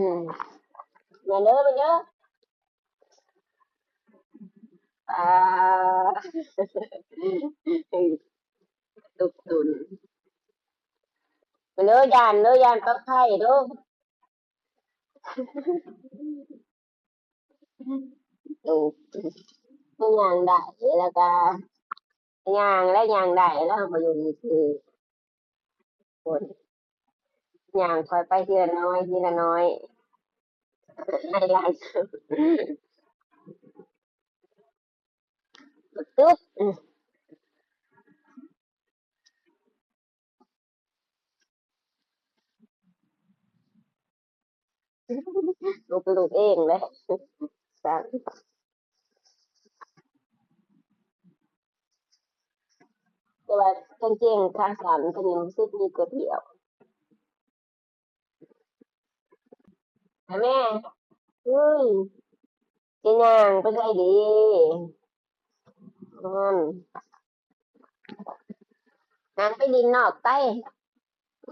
Nhà nữa bây nhớ à tục tùn nữa dàn tóc thay đúng tục nhàng đại là cả nhàng đại là mà dùng từ nhàng khỏiไปทีละน้อยให้หลายตุ๊บลูกเองเลยสั่งแต่ว่ากางเกงขาสั้นก็ยังรู้สึกมีกฎเดี่ยวแม่เฮ้ยจะย่างไปใส่ดีนั่นนางไปดินนอกไป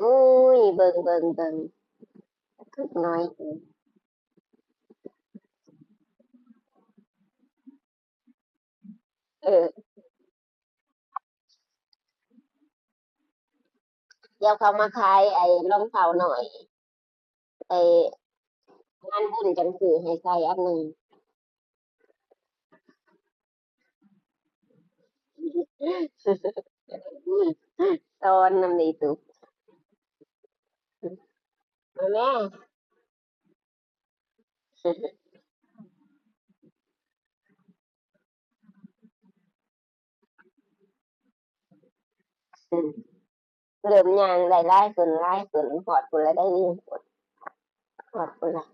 อุ้ยเบิ่งคึกน้อยเออเดี๋ยวเขามาขายไอ้รองเท้าหน่อยไอ้งานบุญจังสือให้ใส่อันหนึ่งตอนน้ำดีตุกมาแม่เริ่มย่างได้ไล่ขึ้นหอดพุ่นแล้วได้นี่หอดพุ่นละ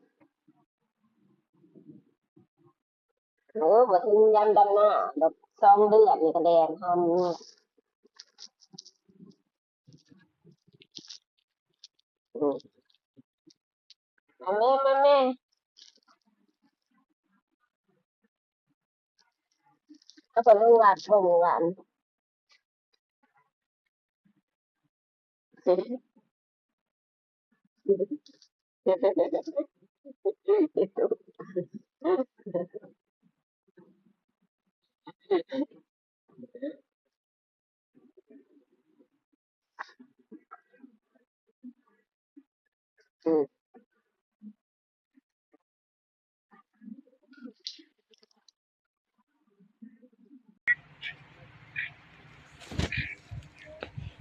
โอ้บ่ถึงยามดำหน้าดอก2 เดือนนี่ก็แดงหอมอืมมาแม่เขาเพิ่นรู้ว่าบ่มื้อวานอืม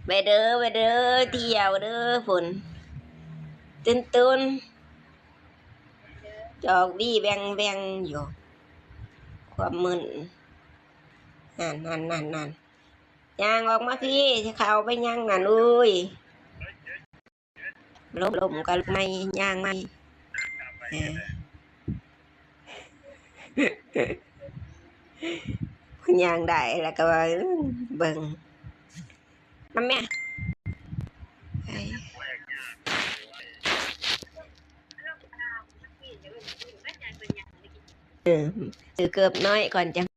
ไปเด้อเที่ยวเด้อพุ่นตื่นจอกบี้แบงอยู่ความมึนนั่นย่างออกมาพี่จะเข้าไปย่างนั่นอุ้ยลมกันไม่ย่างไม่เออย่างได้แล้วก็ว่าเบิ่งมาแม่ไอ้เออซื้อเกือบน้อยก่อนจัง